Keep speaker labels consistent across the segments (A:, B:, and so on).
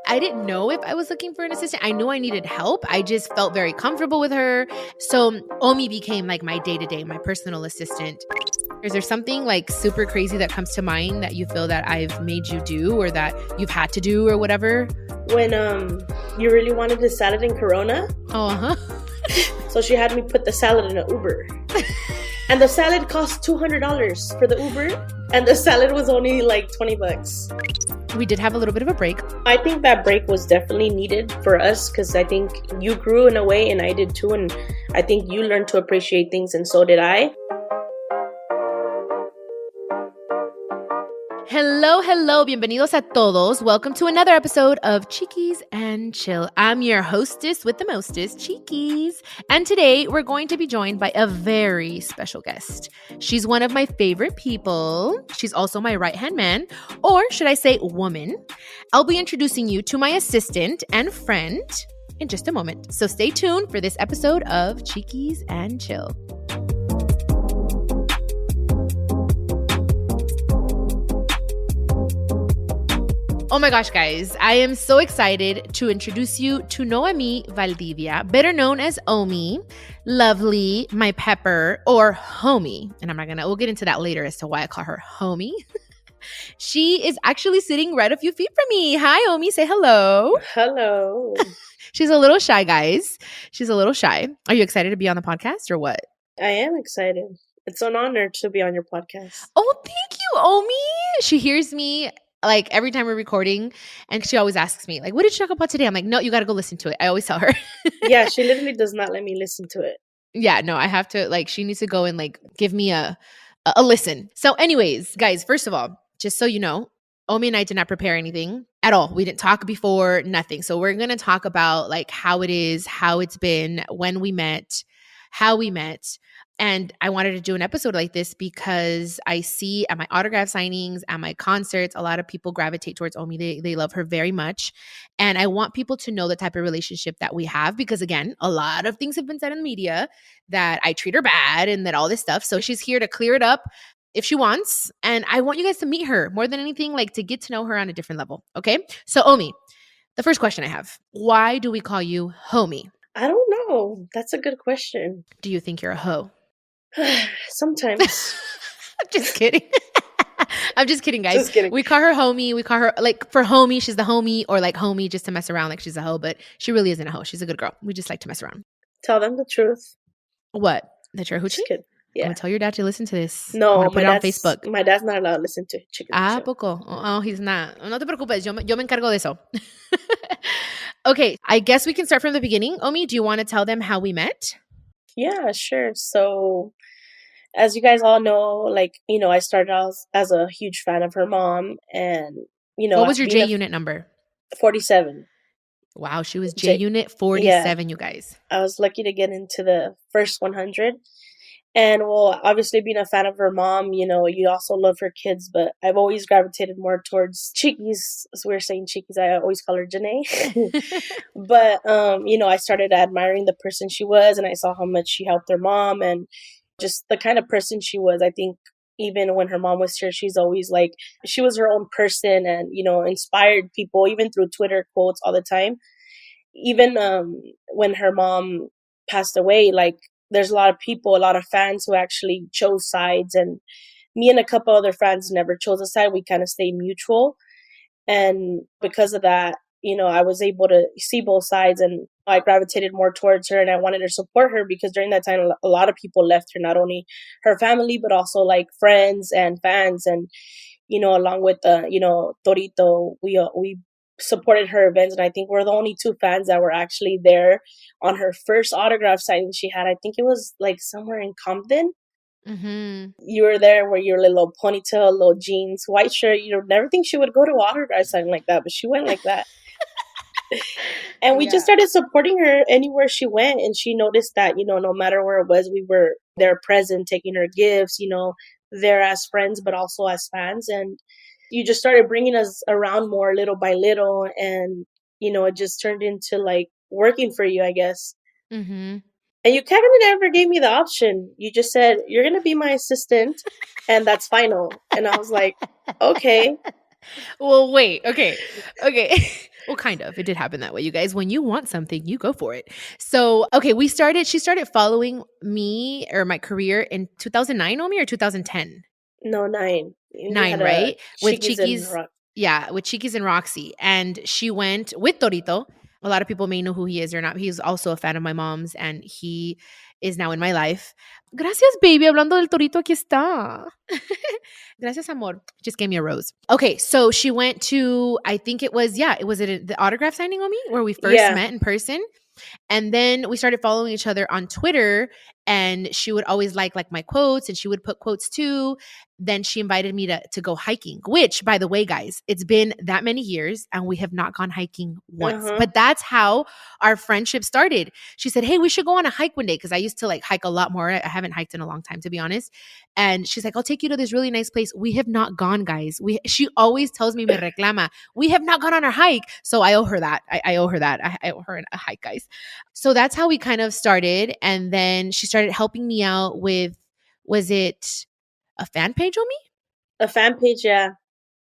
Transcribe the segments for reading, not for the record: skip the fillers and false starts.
A: I didn't know if I was looking for an assistant. I knew I needed help. I just felt very comfortable with her. So Omi became like my day-to-day, my personal assistant. Is there something like super crazy that comes to mind that you feel that I've made you do or that you've had to do or whatever?
B: When you really wanted the salad in Corona.
A: Oh, uh-huh.
B: So she had me put the salad in an Uber. And the salad cost $200 for the Uber. And the salad was only like $20.
A: We did have a little bit of a break.
B: I think that break was definitely needed for us because I think you grew in a way and I did too. And I think you learned to appreciate things and so did I.
A: Hello, bienvenidos a todos. Welcome to another episode of Chiquis and Chill. I'm your hostess with the mostest, Chiquis. And today we're going to be joined by a very special guest. She's one of my favorite people. She's also my right-hand man, or should I say woman. I'll be introducing you to my assistant and friend in just a moment. So stay tuned for this episode of Chiquis and Chill. Oh my gosh, guys, I am so excited to introduce you to Noemi Valdivia, better known as Omi, lovely, my pepper, or homie. And we'll get into that later as to why I call her homie. She is actually sitting right a few feet from me. Hi, Omi, say hello.
B: Hello.
A: She's a little shy, guys. She's a little shy. Are you excited to be on the podcast or what?
B: I am excited. It's an honor to be on your podcast.
A: Oh, thank you, Omi. She hears me like every time we're recording and she always asks me like, what did you talk about today? I'm like, no, you got to go listen to it. I always tell her.
B: Yeah, she literally does not let me listen to it.
A: Yeah, no, I have to she needs to go and like give me a listen. So anyways, guys, first of all, just so you know, Omi and I did not prepare anything at all. We didn't talk before, nothing. So we're going to talk about like how it is, how it's been, when we met, how we met. And I wanted to do an episode like this because I see at my autograph signings, at my concerts, a lot of people gravitate towards Omi. They love her very much. And I want people to know the type of relationship that we have because, again, a lot of things have been said in the media that I treat her bad and that all this stuff. So she's here to clear it up if she wants. And I want you guys to meet her more than anything, like to get to know her on a different level. Okay? So Omi, the first question I have, why do we call you homie?
B: I don't know. That's a good question.
A: Do you think you're a hoe?
B: Sometimes.
A: I'm just kidding. I'm just kidding, guys.
B: Just kidding.
A: We call her homie. We call her like for homie, she's the homie, or like homie just to mess around like she's a hoe, but she really isn't a hoe. She's a good girl. We just like to mess around.
B: Tell them the truth.
A: What? That you're a hoochie?
B: Just kidding. Yeah.
A: I'm gonna tell your dad to listen to this.
B: No,
A: put it on Facebook.
B: My dad's not allowed to listen to Chiquis and Chill.
A: Poco? Oh, he's not. No te preocupes. Yo me encargo de eso. Okay, I guess we can start from the beginning. Omi, do you want to tell them how we met?
B: Yeah, sure. So, as you guys all know, like, you know, I started out as a huge fan of her mom and, you know.
A: What was your J unit number?
B: 47.
A: Wow, she was J unit 47, yeah. You guys.
B: I was lucky to get into the first 100. And, well, obviously being a fan of her mom, you know, you also love her kids, but I've always gravitated more towards Chiquis. As we were saying Chiquis, I always call her Janae. But, you know, I started admiring the person she was and I saw how much she helped her mom and just the kind of person she was. I think even when her mom was here, she's always like, she was her own person and, you know, inspired people even through Twitter quotes all the time. Even when her mom passed away, like there's a lot of people, a lot of fans who actually chose sides, and me and a couple other fans never chose a side. We kind of stayed mutual. And because of that, you know, I was able to see both sides and I gravitated more towards her and I wanted to support her because during that time, a lot of people left her, not only her family, but also like friends and fans. And, you know, along with, you know, Torito, we supported her events. And I think we're the only two fans that were actually there on her first autograph signing she had. I think it was like somewhere in Compton.
A: Mm-hmm.
B: You were there where your little ponytail, little jeans, white shirt. You never think she would go to autograph signing like that, but she went like that. And we just started supporting her anywhere she went. And she noticed that, you know, no matter where it was, we were there present, taking her gifts, you know, there as friends, but also as fans. And you just started bringing us around more little by little. And, you know, it just turned into like working for you, I guess.
A: Mm-hmm.
B: And you kind of never gave me the option. You just said, you're going to be my assistant and that's final. And I was like, okay.
A: Well, wait. Okay. Well, kind of. It did happen that way, you guys. When you want something, you go for it. So, okay, she started following me or my career in 2009, Omi, or 2010?
B: No, 9. You
A: Nine,
B: had a
A: right? With
B: Chiquis and
A: Chiquis,
B: Rock.
A: yeah, with Chiquis and Roxy. And she went with Torito. A lot of people may know who he is or not. He's also a fan of my mom's, and he is now in my life. Gracias, baby. Hablando del Torito, aquí está. Gracias, amor. Just gave me a rose. Okay, so she went to, I think it was, yeah, it was the autograph signing on me where we first
B: Yeah.
A: met in person. And then we started following each other on Twitter, and she would always like my quotes, and she would put quotes too. Then she invited me to go hiking, which, by the way, guys, it's been that many years and we have not gone hiking once.
B: Uh-huh.
A: But that's how our friendship started. She said, "Hey, we should go on a hike one day," because I used to like hike a lot more. I haven't hiked in a long time, to be honest. And she's like, "I'll take you to this really nice place." We have not gone, guys. She always tells me, "Me reclama." We have not gone on our hike. So I owe her that. I owe her that. I owe her a hike, guys. So that's how we kind of started. And then she started helping me out with, was it a fan page on me?
B: A fan page, yeah.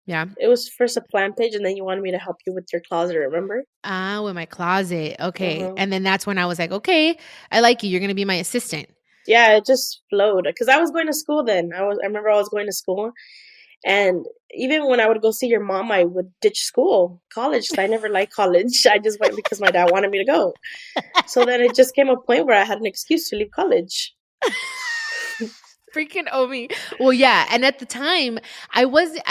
A: Yeah.
B: It was first a plan page, and then you wanted me to help you with your closet, remember?
A: Ah, with my closet. Okay.
B: Uh-huh.
A: And then that's when I was like, okay, I like you. You're going to be my assistant.
B: Yeah, it just flowed. Because I was going to school then. I remember I was going to school. And even when I would go see your mom, I would ditch school, college, 'cause I never liked college. I just went because my dad wanted me to go. So then it just came a point where I had an excuse to leave college.
A: Freaking Omi. Well, yeah. And at the time, I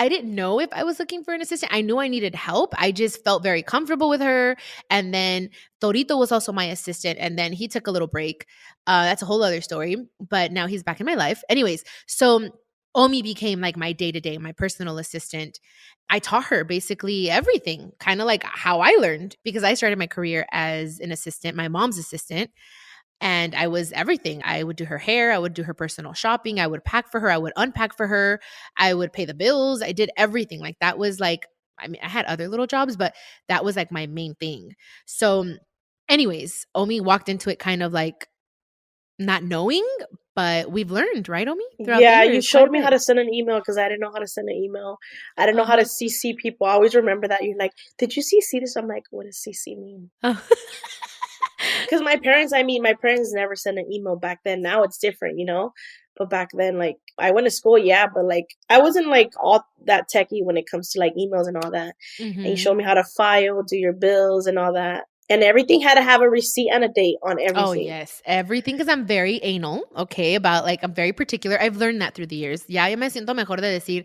A: didn't know if I was looking for an assistant. I knew I needed help. I just felt very comfortable with her. And then Torito was also my assistant. And then he took a little break. That's a whole other story. But now he's back in my life. Anyways, so Omi became like my day-to-day, my personal assistant. I taught her basically everything, kind of like how I learned, because I started my career as an assistant, my mom's assistant. And I was everything. I would do her hair. I would do her personal shopping. I would pack for her. I would unpack for her. I would pay the bills. I did everything. Like that was like, I mean, I had other little jobs, but that was like my main thing. So, anyways, Omi walked into it kind of like not knowing, but we've learned, right, Omi? Throughout the
B: Yeah, you
A: years, quite a
B: showed me how
A: bit.
B: to send an email because I didn't know how to send an email. I didn't know how to
A: Uh-huh.
B: CC people. I always remember that. You're like, did you CC this? I'm like, what does CC mean? Because my parents never sent an email back then. Now it's different, you know? But back then, like, I went to school, yeah, but like, I wasn't like all that techie when it comes to like emails and all that. And you showed me how to file, do your bills and all that. And everything had to have a receipt and a date on
A: Oh,
B: everything.
A: yes. Everything, because I'm very anal, okay, about like, I'm very particular. I've learned that through the years. Ya yo me siento mejor de decir,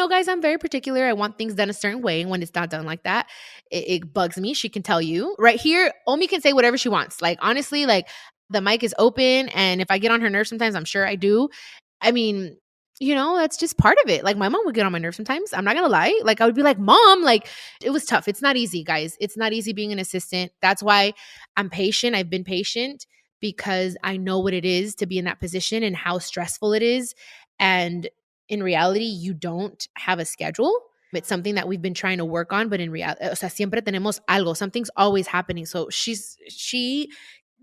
A: guys, I'm very particular. I want things done a certain way. And when it's not done like that, it bugs me. She can tell you. Right here, Omi can say whatever she wants. Like, honestly, like, the mic is open. And if I get on her nerves sometimes, I'm sure I do. I mean, that's just part of it. Like, my mom would get on my nerves sometimes. I'm not going to lie. Like, I would be like, Mom, like, it was tough. It's not easy, guys. It's not easy being an assistant. That's why I'm patient. I've been patient because I know what it is to be in that position and how stressful it is. And in reality, you don't have a schedule. It's something that we've been trying to work on, but in reality, o sea, siempre tenemos algo. Something's always happening. So she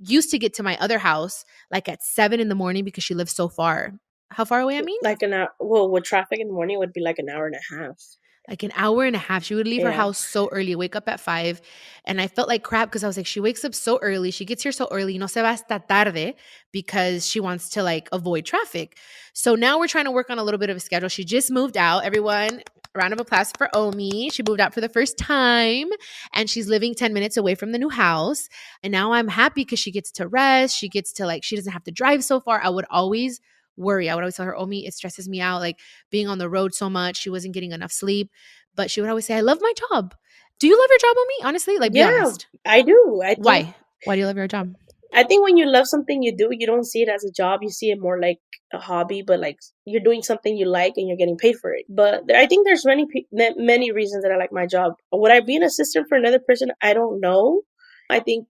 A: used to get to my other house like at 7 a.m. because she lives so far. How far away, I mean?
B: Like an hour. Well, with traffic in the morning, it would be like an hour and a half.
A: Like an hour and a half. She would leave her
B: Yeah.
A: house so early, wake up at 5. And I felt like crap because I was like, she wakes up so early. She gets here so early. No se va hasta tarde because she wants to like avoid traffic. So now we're trying to work on a little bit of a schedule. She just moved out. Everyone, round of applause for Omi. She moved out for the first time and she's living 10 minutes away from the new house. And now I'm happy because she gets to rest. She gets to like, she doesn't have to drive so far. I would always worry. I would always tell her, Omi, it stresses me out. Like being on the road so much. She wasn't getting enough sleep. But she would always say, I love my job. Do you love your job, Omi? Honestly, like be
B: Yeah,
A: honest.
B: I do. I think
A: Why? Why do you love your job?
B: I think when you love something you do, you don't see it as a job. You see it more like a hobby, but like you're doing something you like and you're getting paid for it. But I think there's many reasons that I like my job. Would I be an assistant for another person? I don't know. I think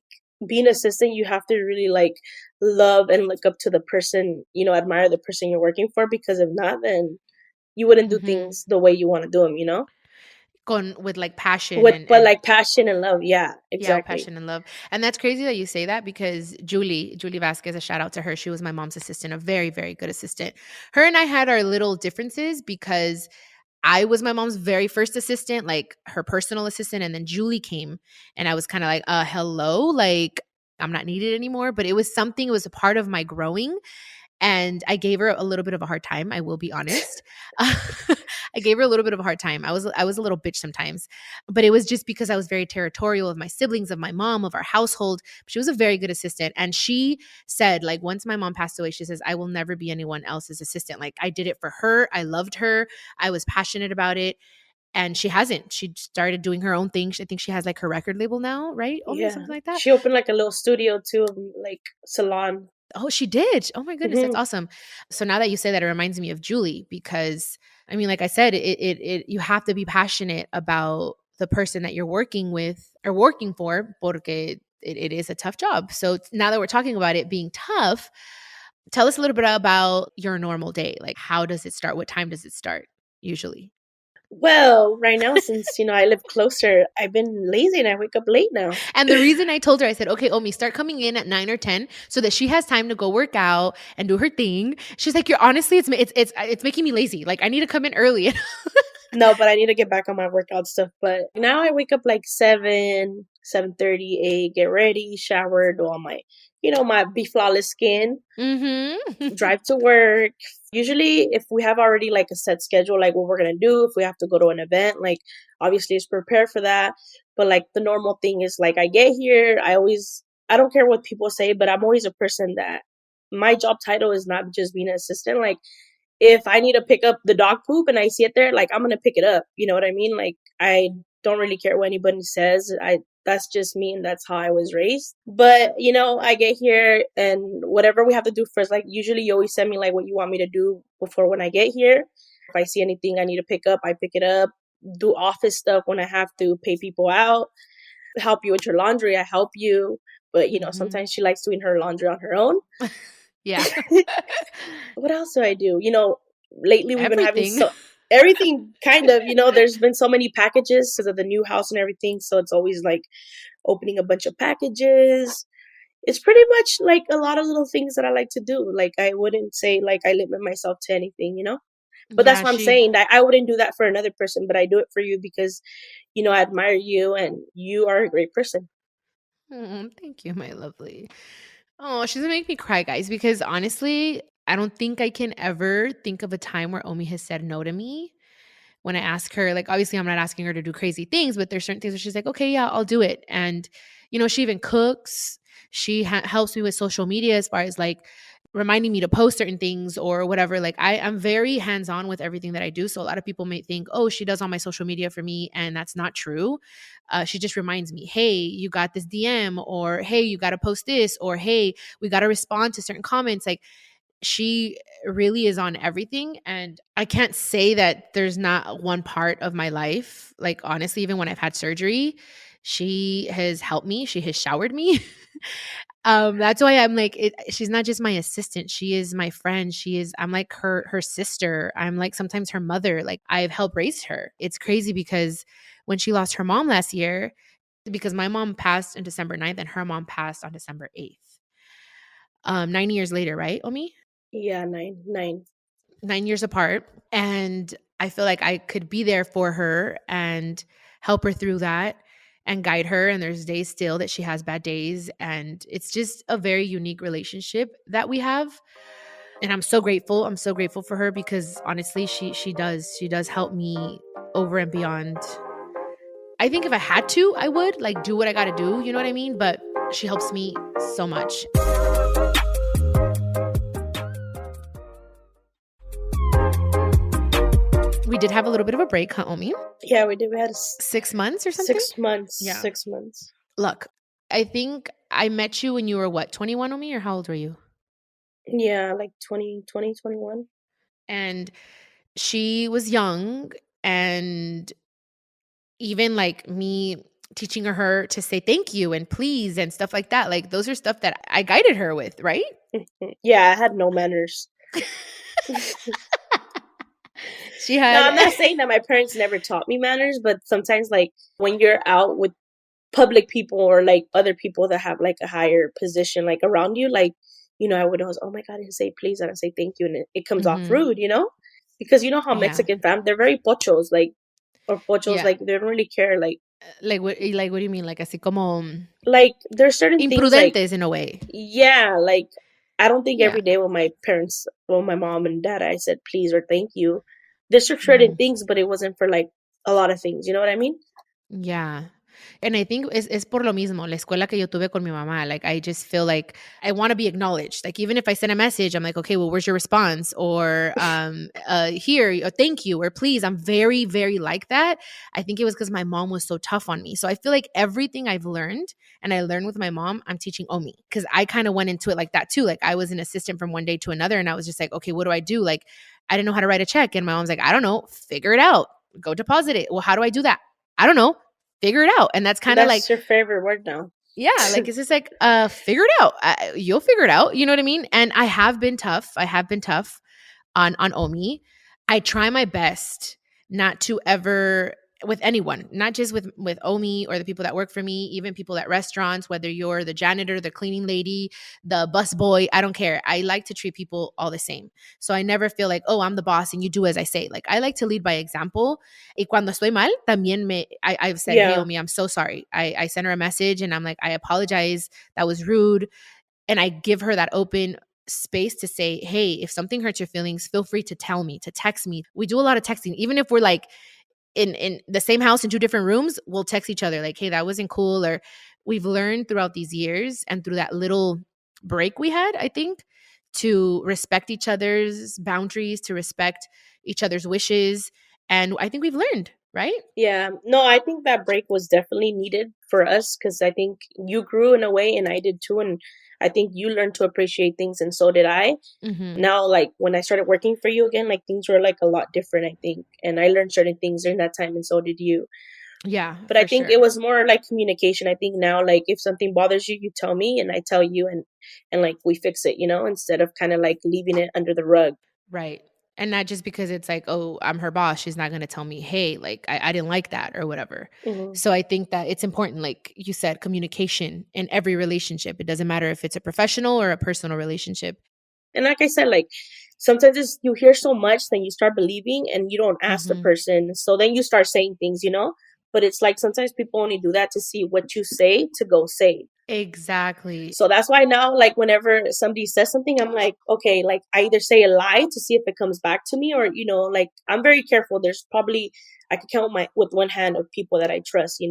B: being an assistant, you have to really like love and look up to the person, admire the person you're working for, because if not, then you wouldn't do things the way you want to do them.
A: With like passion
B: But
A: and
B: like passion and love. Yeah,
A: yeah, with
B: exactly.
A: passion and love. And that's crazy that you say that because Julie Vasquez, a shout out to her. She was my mom's assistant, a very, very good assistant. Her and I had our little differences because I was my mom's very first assistant, like her personal assistant. And then Julie came and I was kind of like, hello, like I'm not needed anymore. But it was something, it was a part of my growing. And I gave her a little bit of a hard time. I will be honest. I gave her a little bit of a hard time. I was a little bitch sometimes, but it was just because I was very territorial of my siblings, of my mom, of our household. She was a very good assistant. And she said, like, once my mom passed away, she says, I will never be anyone else's assistant. Like, I did it for her. I loved her. I was passionate about it. And she hasn't. She started doing her own thing. I think she has like her record label now, right? Omi,
B: Yeah.
A: something like that.
B: She opened like a little studio too, like salon.
A: Oh, she did. Oh my goodness,
B: Mhm.
A: that's awesome. So now that you say that, it reminds me of Julie because I mean, like I said, it you have to be passionate about the person that you're working with or working for, porque it is a tough job. So now that we're talking about it being tough, tell us a little bit about your normal day. Like, how does it start? What time does it start usually?
B: Well, right now, since I live closer, I've been lazy and I wake up late now.
A: And the reason I told her, I said, okay, Omi, start coming in at 9 or 10 so that she has time to go work out and do her thing. She's like, you're honestly, it's making me lazy. Like, I need to come in early.
B: No, but I need to get back on my workout stuff. But now I wake up like 7, 7:30, 8, get ready, shower, do all my, my Be Flawless skin,
A: Mm-hmm.
B: drive to work. Usually, if we have already like a set schedule, like what we're going to do, if we have to go to an event, like obviously it's prepare for that. But like the normal thing is like I get here, I don't care what people say, but I'm always a person that my job title is not just being an assistant. Like, if I need to pick up the dog poop and I see it there, like I'm gonna pick it up. You know what I mean? Like I don't really care what anybody says. That's just me and that's how I was raised. But I get here and whatever we have to do first, like usually you always send me like what you want me to do before when I get here. If I see anything I need to pick up, I pick it up. Do office stuff when I have to, pay people out, help you with your laundry, I help you. But sometimes she likes doing her laundry on her own.
A: Yeah.
B: What else do I do? Lately we've been having
A: Everything.
B: everything kind of, there's been so many packages because of the new house and everything. So it's always like opening a bunch of packages. It's pretty much like a lot of little things that I like to do. Like I wouldn't say like I limit myself to anything. But that's
A: Yeah,
B: what I'm saying. That I wouldn't do that for another person, but I do it for you because, I admire you and you are a great person.
A: Thank you, my lovely. Oh, she's gonna make me cry, guys, because honestly, I don't think I can ever think of a time where Omi has said no to me. When I ask her, like, obviously, I'm not asking her to do crazy things, but there's certain things where she's like, okay, yeah, I'll do it. And, she even cooks. She helps me with social media as far as like reminding me to post certain things or whatever. Like, I'm very hands on with everything that I do. So a lot of people may think, oh, she does all my social media for me. And that's not true. She just reminds me, hey, you got this DM, or hey, you got to post this, or hey, we got to respond to certain comments. Like, she really is on everything. And I can't say that there's not one part of my life. Like, honestly, even when I've had surgery, she has helped me. She has showered me. That's why I'm like, she's not just my assistant. She is my friend. I'm like her sister. I'm like sometimes her mother. Like, I've helped raise her. It's crazy because when she lost her mom last year, because my mom passed on December 9th and her mom passed on December 8th. 9 years later, right, Omi?
B: Yeah, nine.
A: 9 years apart. And I feel like I could be there for her and help her through that and guide her. And there's days still that she has bad days. And it's just a very unique relationship that we have. And I'm so grateful. I'm so grateful for her because honestly, she does help me over and beyond. I think if I had to, I would like do what I gotta do, you know what I mean? But she helps me so much. We did have a little bit of a break, huh, Omi?
B: Yeah, we did. We had
A: 6 months or something?
B: 6 months.
A: Yeah.
B: 6 months.
A: Look, I think I met you when you were what, 21, Omi, or how old were you?
B: Yeah, like 21.
A: And she was young, and even like me teaching her to say thank you and please and stuff like that. Like, those are stuff that I guided her with, right?
B: Yeah, I had no manners.
A: She had.
B: No, I'm not saying that my parents never taught me manners, but sometimes like when you're out with public people or like other people that have like a higher position like around you, like I would always, oh my god, I say please and I say thank you, and it comes off
A: Mhm.
B: rude. Because you know how
A: Yeah.
B: Mexican fam, they're very pochos, like, or pochos,
A: Yeah.
B: like they don't really care,
A: Like what do you mean? Like así como
B: like there's certain things like,
A: imprudentes in a way.
B: yeah, like I don't think
A: Yeah.
B: every day with my parents, well, my mom and dad, I said please or thank you. There's for certain
A: Mhm.
B: things, but it wasn't for like a lot of things. You know what I mean?
A: Yeah. And I think es por lo mismo, la escuela que yo tuve con mi mamá. Like, I just feel like I want to be acknowledged. Like, even if I send a message, I'm like, okay, well, where's your response? Or here, or thank you, or please. I'm very, very like that. I think it was because my mom was so tough on me. So I feel like everything I've learned and I learned with my mom, I'm teaching Omi because I kind of went into it like that too. Like, I was an assistant from one day to another, and I was just like, okay, what do I do? Like, I didn't know how to write a check. And my mom's like, I don't know, figure it out. Go deposit it. Well, how do I do that? I don't know, figure it out. And that's kind of like,
B: That's your favorite word now.
A: yeah, like it's just like, figure it out. You'll figure it out. You know what I mean? And I have been tough. I have been tough on Omi. I try my best not to ever with anyone, not just with Omi or the people that work for me, even people at restaurants, whether you're the janitor, the cleaning lady, the bus boy, I don't care. I like to treat people all the same. So I never feel like, oh, I'm the boss and you do as I say. Like I like to lead by example. Y cuando estoy mal, también I've said, hey,
B: Yeah.
A: Omi, I'm so sorry. I sent her a message and I'm like, I apologize. That was rude. And I give her that open space to say, hey, if something hurts your feelings, feel free to tell me, to text me. We do a lot of texting, even if we're like in the same house in two different rooms, we'll text each other like, hey, that wasn't cool. Or we've learned throughout these years and through that little break we had, I think, to respect each other's boundaries, to respect each other's wishes. And I think we've learned, right?
B: Yeah. No, I think that break was definitely needed for us because I think you grew in a way and I did too. And I think you learned to appreciate things and so did I.
A: Mm-hmm.
B: Now, like when I started working for you again, like things were like a lot different, I think. And I learned certain things during that time and so did you.
A: Yeah,
B: But I
A: for
B: think
A: sure.
B: it was more like communication. I think now, like if something bothers you, you tell me and I tell you and like we fix it, instead of kind of like leaving it under the rug.
A: Right. And not just because it's like, oh, I'm her boss. She's not going to tell me, hey, like, I didn't like that or whatever.
B: Hmm.
A: So I think that it's important, like you said, communication in every relationship. It doesn't matter if it's a professional or a personal relationship.
B: And like I said, like sometimes you hear so much, then you start believing and you don't ask the
A: Mm-hmm.
B: person. So then you start saying things. But it's like sometimes people only do that to see what you say to go say.
A: Exactly.
B: So that's why now, like, whenever somebody says something, I'm like, okay, like, I either say a lie to see if it comes back to me, or, like, I'm very careful. There's probably, I could count with one hand of people that I trust.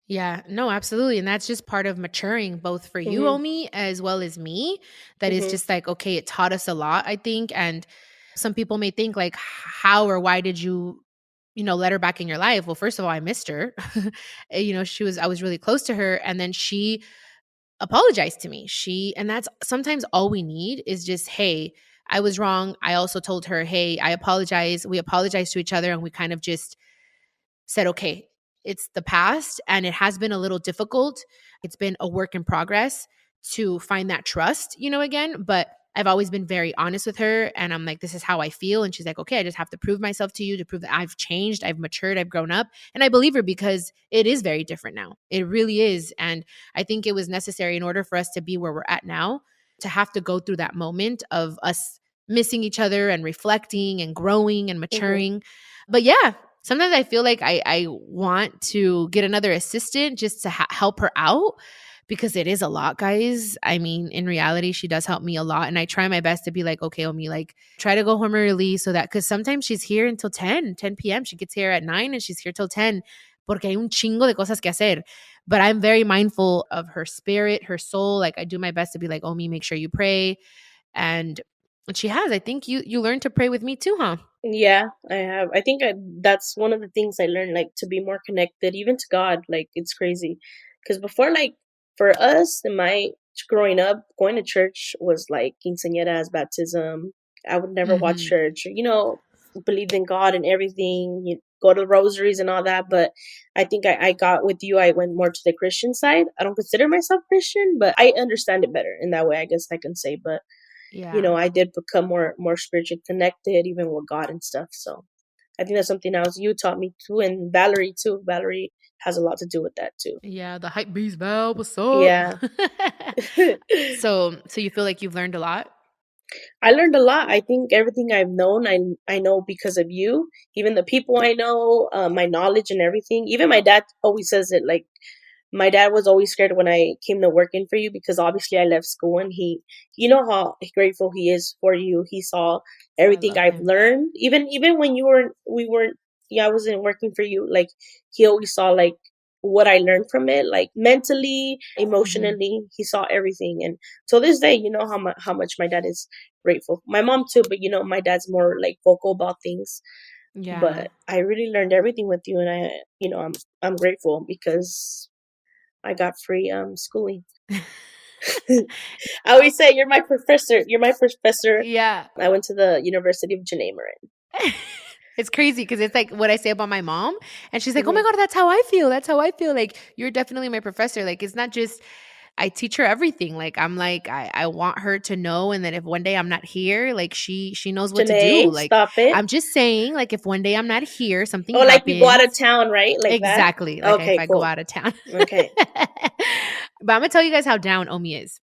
A: Yeah, no, absolutely. And that's just part of maturing, both for you,
B: Hmm.
A: Omi, as well as me. That is
B: Hmm.
A: just like, okay, it taught us a lot, I think. And some people may think, like, how or why did you, let her back in your life? Well, first of all, I missed her. I was really close to her. And then she apologized to me. And that's sometimes all we need is just, hey, I was wrong. I also told her, hey, I apologize. We apologized to each other and we kind of just said, okay, it's the past and it has been a little difficult. It's been a work in progress to find that trust, again. But I've always been very honest with her. And I'm like, this is how I feel. And she's like, okay, I just have to prove myself to you to prove that I've changed, I've matured, I've grown up. And I believe her because it is very different now. It really is. And I think it was necessary in order for us to be where we're at now to have to go through that moment of us missing each other and reflecting and growing and
B: Hmm.
A: maturing. But yeah, sometimes I feel like I want to get another assistant just to help her out because it is a lot, guys. I mean, in reality, she does help me a lot. And I try my best to be like, okay, Omi, like try to go home early so that, because sometimes she's here until 10 p.m. She gets here at 9 and she's here till 10 porque hay un chingo de cosas que hacer. But I'm very mindful of her spirit, her soul. Like I do my best to be like, Omi, make sure you pray. And she has. I think you learned to pray with me too, huh?
B: Yeah, I have. I think that's one of the things I learned, like to be more connected, even to God. Like it's crazy, because before, like for us, in my growing up, going to church was like quinceañeras, baptism. I would never watch
A: Hmm.
B: church. Believed in God and everything. You go to rosaries and all that. But I think I got with you. I went more to the Christian side. I don't consider myself Christian, but I understand it better in that way. I guess I can say, but
A: Yeah.
B: I did become more spiritually connected, even with God and stuff. So I think that's something else you taught me too, and Valerie too. Valerie has a lot to do with that too.
A: Yeah, the hype beast Val, what's up?
B: Yeah.
A: So you feel like you've learned a lot?
B: I learned a lot. I think everything I've known, I know because of you. Even the people I know, my knowledge and everything. Even my dad always says it. Like my dad was always scared when I came to work in for you because obviously I left school and you know how grateful he is for you. He saw
A: I
B: everything
A: love
B: I've
A: him.
B: learned. Even when we weren't, yeah, I wasn't working for you. Like he always saw like what I learned from it, like mentally, emotionally. He saw everything, and to this day, you know how much my dad is grateful. My mom too, but you know my dad's more like vocal about things.
A: Yeah.
B: But I really learned everything with you, and I'm grateful because I got free schooling. I always say you're my professor. You're my professor.
A: Yeah.
B: I went to the University of Janae Marin.
A: It's crazy because it's like what I say about my mom. And she's like, oh my
B: Hmm.
A: God, that's how I feel. That's how I feel. Like, you're definitely my professor. Like, it's not just, I teach her everything. Like, I'm like, I want her to know. And then if one day I'm not here, like she knows what to do.
B: Janae,
A: Like,
B: stop it.
A: I'm just saying, like, if one day I'm not here, something
B: Oh, like you go out
A: happens.
B: of town, right? Like that?
A: Exactly. Like if
B: Okay,
A: I go
B: cool.
A: out of town.
B: Okay.
A: But I'm gonna tell you guys how down Omi is.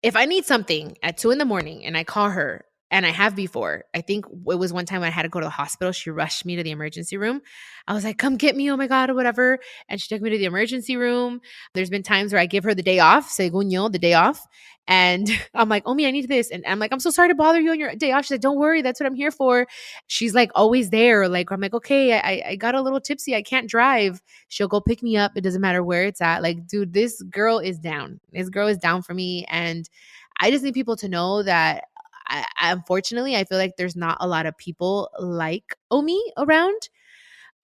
A: If I need something at 2 a.m. and I call her, and I have before, I think it was one time I had to go to the hospital. She rushed me to the emergency room. I was like, come get me. Oh my God, or whatever. And she took me to the emergency room. There's been times where I give her the day off, según yo, the day off. And I'm like, Omi, I need this. And I'm like, I'm so sorry to bother you on your day off. She's like, don't worry. That's what I'm here for. She's like always there. Like, I'm like, okay, I got a little tipsy. I can't drive. She'll go pick me up. It doesn't matter where it's at. Like, dude, this girl is down. This girl is down for me. And I just need people to know that unfortunately, I feel like there's not a lot of people like Omi around.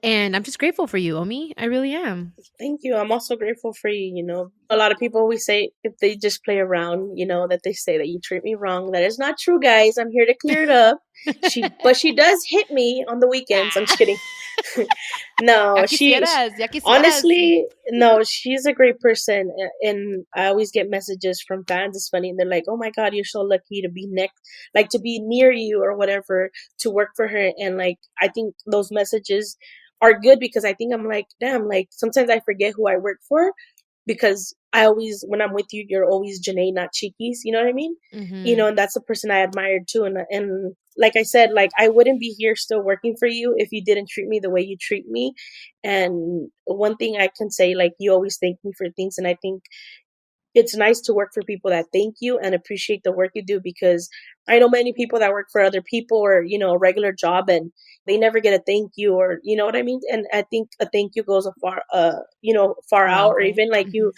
A: And I'm just grateful for you, Omi. I really am.
B: Thank you. I'm also grateful for you. A lot of people always say if they just play around, that they say that you treat me wrong. That is not true, guys. I'm here to clear it up. She does hit me on the weekends. I'm just kidding.
A: Ya
B: No,
A: quisieras, ya quisieras.
B: honestly, no, she's a great person. And I always get messages from fans. It's funny. And they're like, oh my God, you're so lucky to be next, like to be near you or whatever, to work for her. And like, I think those messages are good because I think I'm like, damn, like sometimes I forget who I work for because I always, when I'm with you, you're always Janae, not Chiquis. You know what I mean?
A: Mm-hmm.
B: And that's the person I admired too. And like I said, like I wouldn't be here still working for you if you didn't treat me the way you treat me. And one thing I can say, like you always thank me for things, and I think it's nice to work for people that thank you and appreciate the work you do because I know many people that work for other people or, a regular job and they never get a thank you or, you know what I mean? And I think a thank you goes far
A: A
B: out
A: long
B: or
A: way.
B: even like
A: Mm-hmm.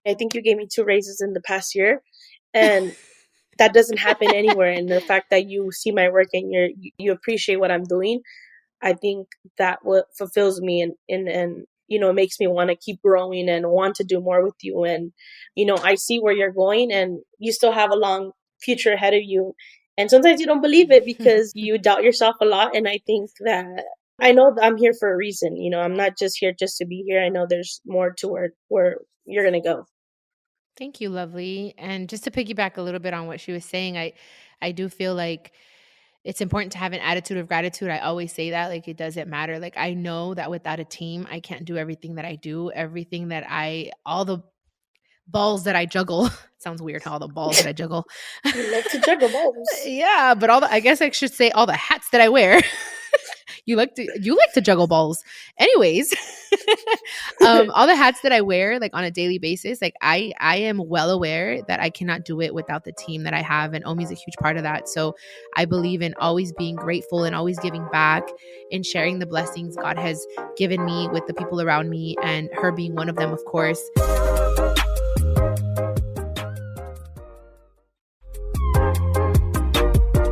B: I think you gave me 2 raises in the past year and that doesn't happen anywhere. And the fact that you see my work and you appreciate what I'm doing, I think that what fulfills me and it makes me want to keep growing and want to do more with you. And, I see where you're going and you still have a long future ahead of you. And sometimes you don't believe it because you doubt yourself a lot. And I think that I know that I'm here for a reason. I'm not just here just to be here. I know there's more to where you're going to go.
A: Thank you, lovely. And just to piggyback a little bit on what she was saying, I do feel like it's important to have an attitude of gratitude. I always say that, like, it doesn't matter. Like, I know that without a team, I can't do everything that I do, all the balls that I juggle. Sounds weird how all the balls that I juggle.
B: You love to juggle balls.
A: Yeah, but I guess I should say all the hats that I wear. You like to juggle balls. Anyways, all the hats that I wear like on a daily basis, like I am well aware that I cannot do it without the team that I have, and Omi's a huge part of that. So I believe in always being grateful and always giving back and sharing the blessings God has given me with the people around me, and her being one of them, of course.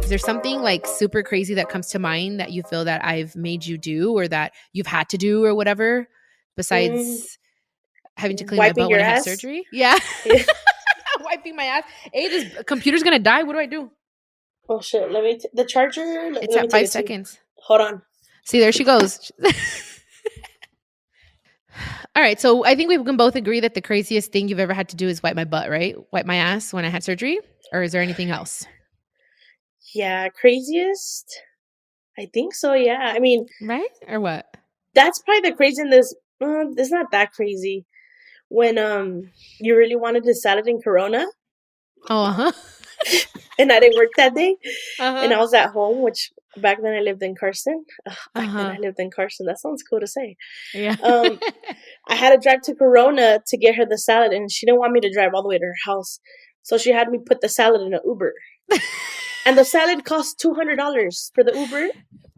A: Is there something like super crazy that comes to mind that you feel that I've made you do or that you've had to do or whatever
B: Mm,
A: besides having to clean my
B: wiping
A: butt when
B: your
A: I had
B: ass.
A: surgery? Yeah.
B: Yeah.
A: Wiping my ass. Hey, this computer's going to die. What do I do?
B: Oh shit! The charger.
A: It's
B: Let me
A: at
B: take
A: 5
B: it too.
A: seconds.
B: Hold on.
A: See, there she goes. All right. So I think we can both agree that the craziest thing you've ever had to do is wipe my butt, right? Wipe my ass when I had surgery? Or is there anything else?
B: Yeah, craziest. I think so. Yeah. I mean,
A: Right? Or what?
B: that's probably the craziness. It's not that crazy. When you really wanted to salad in Corona.
A: Oh, uh-huh.
B: and I didn't work that day. And I
A: Uh-huh.
B: was at home, which back then I lived in Carson. Back then I
A: Uh-huh.
B: lived in Carson. That sounds cool to say.
A: Yeah.
B: Um, I had to drive to Corona to get her the salad, and she didn't want me to drive all the way to her house. So she had me put the salad in an Uber. And the salad cost $200 for the Uber,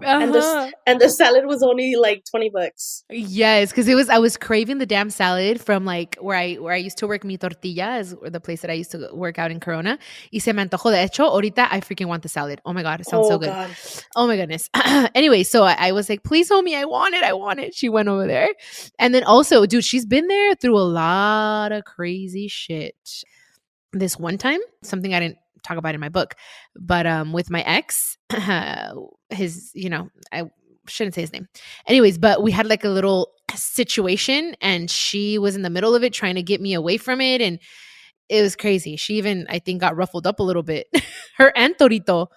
B: and
A: Uh-huh.
B: the salad was only like $20.
A: Yes, because I was craving the damn salad from like where I used to work. Mi Tortilla is the place that I used to work out in Corona. Y se me antojó. De hecho, ahorita I freaking want the salad. Oh my God, it sounds so
B: Oh
A: good.
B: God.
A: Oh my goodness. Anyway, so I was like, please, homie, I want it. I want it. She went over there. And then also, dude, she's been there through a lot of crazy shit. This one time, something I didn't talk about in my book, but with my ex, his, I shouldn't say his name. Anyways, but we had like a little situation and she was in the middle of it trying to get me away from it. And it was crazy. She even, I think, got ruffled up a little bit. Her and Torito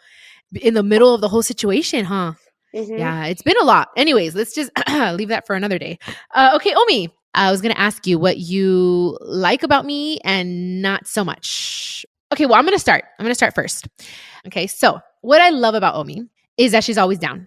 A: in the middle of the whole situation, huh?
B: Mm-hmm.
A: Yeah, it's been a lot. Anyways, let's just leave that for another day. Okay, Omi, I was going to ask you what you like about me and not so much. Okay, well, I'm going to start. I'm going to start first. Okay, so what I love about Omi is that she's always down.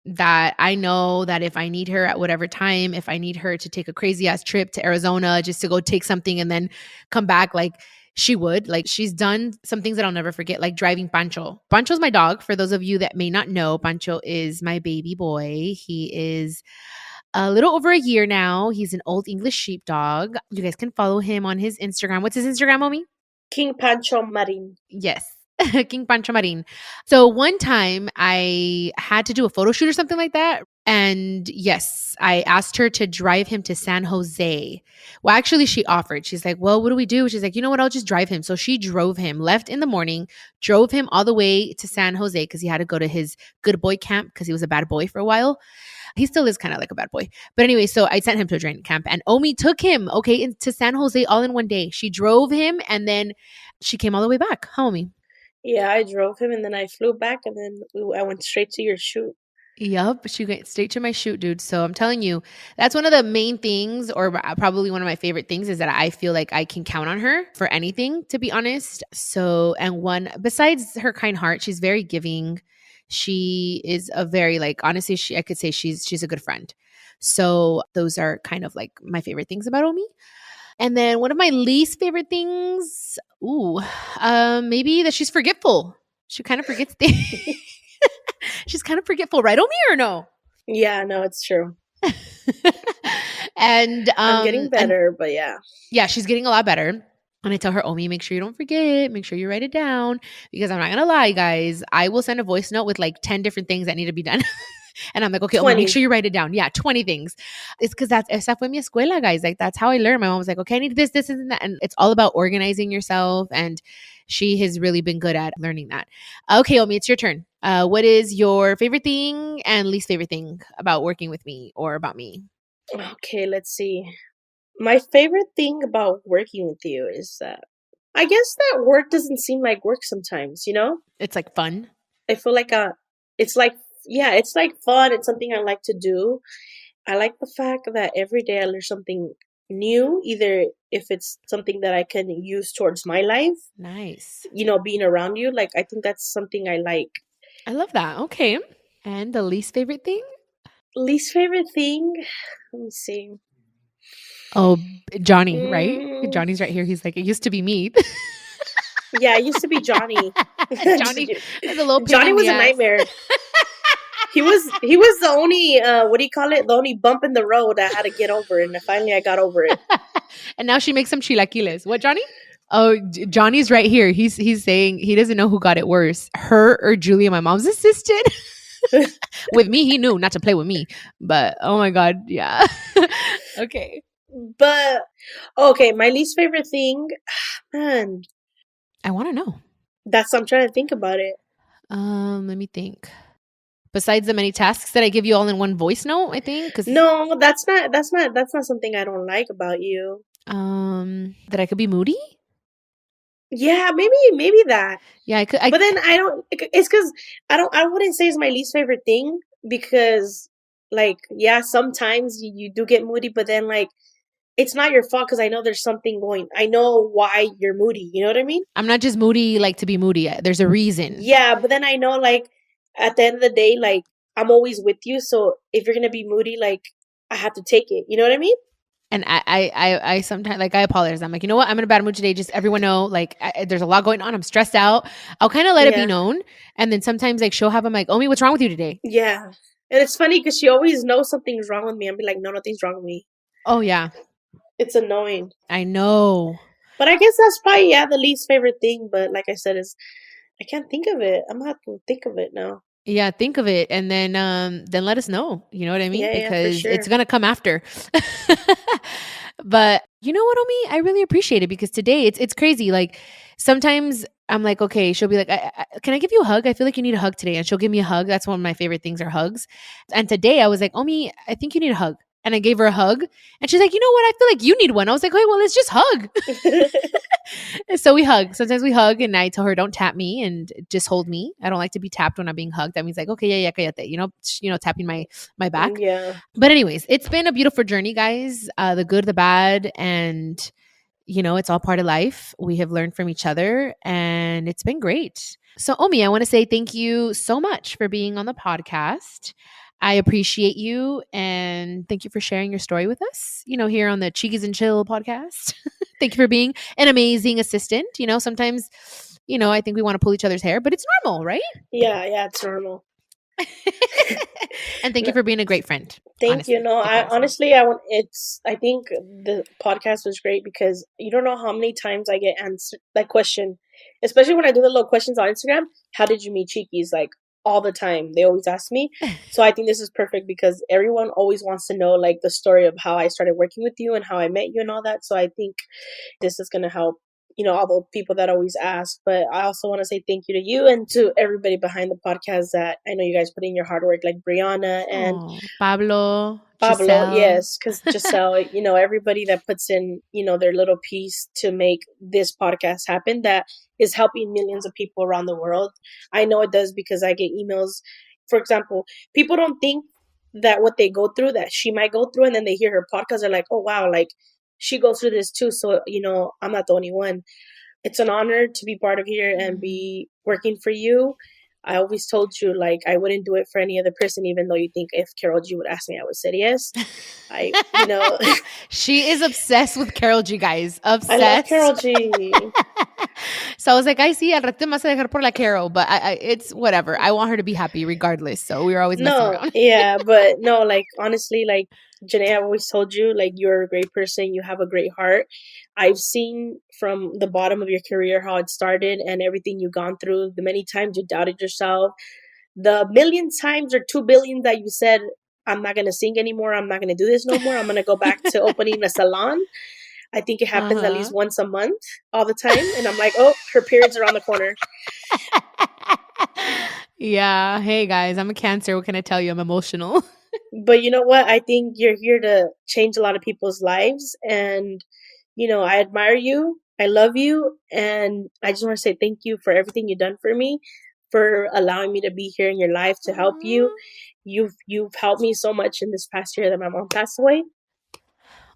A: That I know that if I need her at whatever time, if I need her to take a crazy ass trip to Arizona just to go take something and then come back, like she would. Like she's done some things that I'll never forget, like driving Pancho. Pancho's my dog. For those of you that may not know, Pancho is my baby boy. He is a little over a year now. He's an old English sheepdog. You guys can follow him on his Instagram. What's his Instagram, Mommy?
B: King Pancho Marin.
A: Yes. King Pancho Marin. So one time I had to do a photo shoot or something like that. And yes, I asked her to drive him to San Jose. Well, actually, she offered. She's like, well, what do we do? She's like, you know what? I'll just drive him. So she drove him, left in the morning, drove him all the way to San Jose because he had to go to his good boy camp because he was a bad boy for a while. He still is kind of like a bad boy. But anyway, so I sent him to a training camp and Omi took him, okay, to San Jose all in one day. She drove him and then she came all the way back. Huh, Omi?
B: Yeah, I drove him and then I flew back and then I went straight to your shoot.
A: Yup, she went straight to my shoot, dude. So I'm telling you, that's one of the main things, or probably one of my favorite things, is that I feel like I can count on her for anything, to be honest. So, and one, besides her kind heart, she's very giving. She is a very, like, honestly, I could say she's a good friend. So those are kind of like my favorite things about Omi. And then one of my least favorite things, maybe that she's forgetful. She kind of forgets things. She's kind of forgetful, right, Omi, or no?
B: Yeah, no, it's true.
A: And
B: I'm getting better, but yeah.
A: Yeah, she's getting a lot better. And I tell her, Omi, make sure you don't forget. Make sure you write it down. Because I'm not going to lie, guys. I will send a voice note with like 10 different things that need to be done. And I'm like, okay, Omi, make sure you write it down. Yeah, 20 things. It's because esa fue mi escuela, guys. Like, that's how I learned. My mom was like, okay, I need this, and that. And it's all about organizing yourself. And she has really been good at learning that. Okay, Omi, it's your turn. What is your favorite thing and least favorite thing about working with me or about me?
B: Okay, let's see. My favorite thing about working with you is that I guess that work doesn't seem like work sometimes, you know?
A: It's like fun.
B: I feel like it's like, yeah, it's like fun. It's something I like to do. I like the fact that every day I learn something new, either if it's something that I can use towards my life.
A: Nice.
B: You know, being around you. Like, I think that's something I like.
A: I love that. Okay. And the least favorite thing?
B: Least favorite thing? Let me see.
A: Oh, Johnny, right? Johnny's right here. He's like, it used to be me.
B: Yeah, it used to be Johnny.
A: Johnny was a little
B: Johnny was a nightmare. He was the only what do you call it? The only bump in the road I had to get over, and finally I got over it.
A: And now she makes some chilaquiles. What, Johnny? Oh, Johnny's right here. He's saying he doesn't know who got it worse, her or Julia, my mom's assistant. With me, he knew not to play with me. But oh my God, yeah. Okay.
B: But okay, my least favorite thing, man.
A: I want to know.
B: I'm trying to think about it.
A: Let me think. Besides the many tasks that I give you all in one voice note, I think.
B: No, that's not something I don't like about you.
A: That I could be moody.
B: Yeah, maybe that.
A: Yeah, I could.
B: But then I don't. It's because I wouldn't say it's my least favorite thing because, like, yeah, sometimes you do get moody, but then like it's not your fault because I know there's something going. I know why you're moody. You know what I mean?
A: I'm not just moody like to be moody. There's a reason.
B: Yeah, but then I know like at the end of the day, like I'm always with you. So if you're gonna be moody, like I have to take it. You know what I mean?
A: And I sometimes like I apologize. I'm like, you know what? I'm in a bad mood today. Just everyone know, like, there's a lot going on. I'm stressed out. I'll kind of let it be
B: Yeah.
A: known, and then sometimes like she'll have I'm like, Omi, what's wrong with you today?
B: Yeah. And it's funny because she always knows something's wrong with me. I'm be like, no, nothing's wrong with me.
A: Oh yeah,
B: It's annoying.
A: I know.
B: But I guess that's probably the least favorite thing. But like I said, is I can't think of it. I'm gonna have to think of it now.
A: Yeah, think of it, and then let us know. You know what I mean?
B: Yeah, for
A: Because
B: sure.
A: it's gonna come after. But you know what, Omi? I really appreciate it because today it's crazy. Like sometimes I'm like, okay, she'll be like, can I give you a hug? I feel like you need a hug today, and she'll give me a hug. That's one of my favorite things are hugs. And today I was like, Omi, I think you need a hug. And I gave her a hug, and she's like, you know what? I feel like you need one. I was like, okay, well, let's just hug. So we hug. Sometimes we hug, and I tell her, don't tap me and just hold me. I don't like to be tapped when I'm being hugged. That means like, okay, yeah, cállate. You know, tapping my back.
B: Yeah.
A: But anyways, it's been a beautiful journey, guys. The good, the bad, and you know, it's all part of life. We have learned from each other, and it's been great. So, Omi, I want to say thank you so much for being on the podcast. I appreciate you, and thank you for sharing your story with us, you know, here on the Chiquis and Chill podcast. Thank you for being an amazing assistant. You know, sometimes, you know, I think we want to pull each other's hair, but it's normal, right?
B: Yeah, it's normal.
A: And thank you for being a great friend.
B: Thank
A: honestly.
B: you. No, I honestly, I think the podcast was great because you don't know how many times I get answered like question, especially when I do the little questions on Instagram. How did you meet Chiquis? Like all the time, they always ask me. So I think this is perfect because everyone always wants to know like the story of how I started working with you and how I met you and all that. So I think this is gonna help. You know, all the people that always ask, but I also want to say thank you to you and to everybody behind the podcast that I know you guys put in your hard work, like Brianna and
A: Pablo,
B: Pablo,
A: Giselle.
B: yes, because Giselle, you know, everybody that puts in, you know, their little piece to make this podcast happen that is helping millions of people around the world. I know it does because I get emails. For example, people don't think that what they go through, that she might go through, and then they hear her podcast, they're like, oh, wow, like she goes through this too. So, you know, I'm not the only one. It's an honor to be part of here and be working for you. I always told you, like, I wouldn't do it for any other person, even though you think if Carol G would ask me, I would say yes. You know.
A: She is obsessed with Carol G, guys. Obsessed.
B: I love Carol G.
A: So I was like, I see, al rato me vas a dejar por la Carol, but it's whatever. I want her to be happy regardless. So we were always messing around.
B: Yeah, but no, like, honestly, like, Janae, I've always told you, like, you're a great person. You have a great heart. I've seen from the bottom of your career how it started and everything you've gone through, the many times you doubted yourself, the million times or 2 billion that you said, I'm not going to sing anymore. I'm not going to do this no more. I'm going to go back to opening a salon. I think it happens at least once a month all the time. And I'm like, oh, her period's around the corner.
A: Yeah. Hey, guys, I'm a Cancer. What can I tell you? I'm emotional.
B: But you know what? I think you're here to change a lot of people's lives. And, you know, I admire you. I love you. And I just want to say thank you for everything you've done for me, for allowing me to be here in your life to help you. You've helped me so much in this past year that my mom passed away.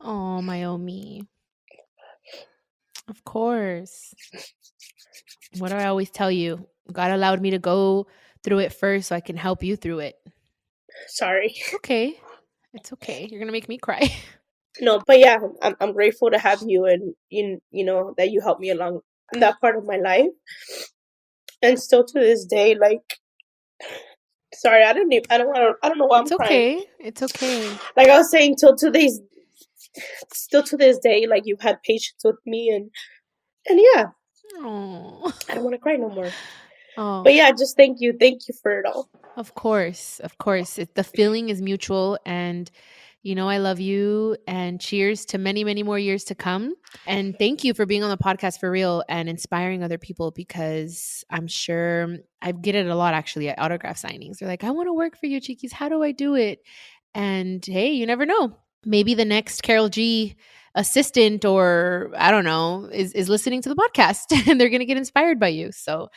A: Oh, my Omi. Of course. What do I always tell you? God allowed me to go through it first so I can help you through it.
B: Sorry.
A: Okay. It's okay. You're going to make me cry.
B: No, but yeah, I'm grateful to have you and, you know, that you helped me along in that part of my life. And still to this day, like, sorry, I don't know why I'm crying.
A: It's okay.
B: Like I was saying, still to this day, like you've had patience with me and yeah.
A: Oh.
B: I don't want to cry no more.
A: Oh.
B: But yeah, just thank you for it all.
A: Of course. The feeling is mutual, and you know I love you, and cheers to many, many more years to come. And thank you for being on the podcast for real and inspiring other people, because I'm sure I get it a lot actually at autograph signings. They're like, I want to work for you, Chiquis. How do I do it? And hey, you never know. Maybe the next Carol G assistant, or I don't know, is listening to the podcast and they're going to get inspired by you. So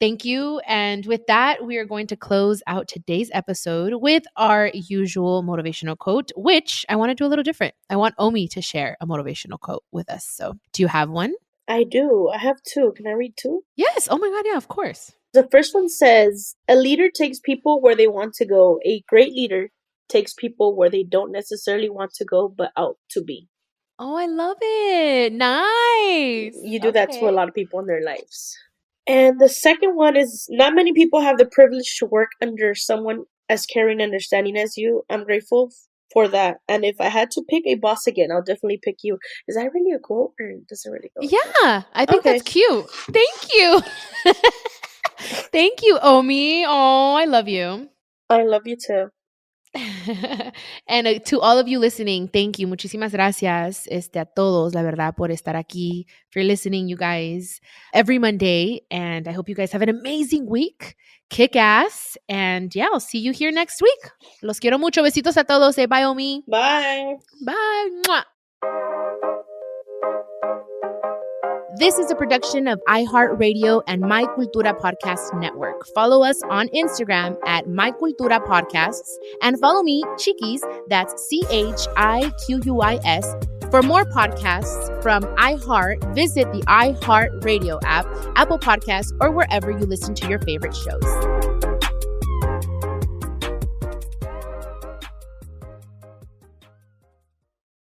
A: Thank you. And with that, we are going to close out today's episode with our usual motivational quote, which I want to do a little different. I want Omi to share a motivational quote with us. So do you have one?
B: I do. I have two. Can I read two?
A: Yes. Oh my God. Yeah, of course.
B: The first one says, a leader takes people where they want to go. A great leader takes people where they don't necessarily want to go, but out to be.
A: Oh, I love it. Nice.
B: You do that to a lot of people in their lives. And the second one is, not many people have the privilege to work under someone as caring and understanding as you. I'm grateful for that. And if I had to pick a boss again, I'll definitely pick you. Is that really a quote or does it really go?
A: Yeah, I think that's cute. Thank you. Thank you, Omi. Oh, I love you.
B: I love you too.
A: And to all of you listening, thank you. Muchísimas gracias a todos, la verdad, por estar aquí, for listening, you guys, every Monday. And I hope you guys have an amazing week. Kick ass. And yeah, I'll see you here next week. Los quiero mucho. Besitos a todos. Say bye, Omi.
B: Bye.
A: Bye. Mwah. This is a production of iHeartRadio and My Cultura Podcast Network. Follow us on Instagram at My Cultura Podcasts and follow me, Chiquis, that's CHIQUIS. For more podcasts from iHeart, visit the iHeartRadio app, Apple Podcasts, or wherever you listen to your favorite shows.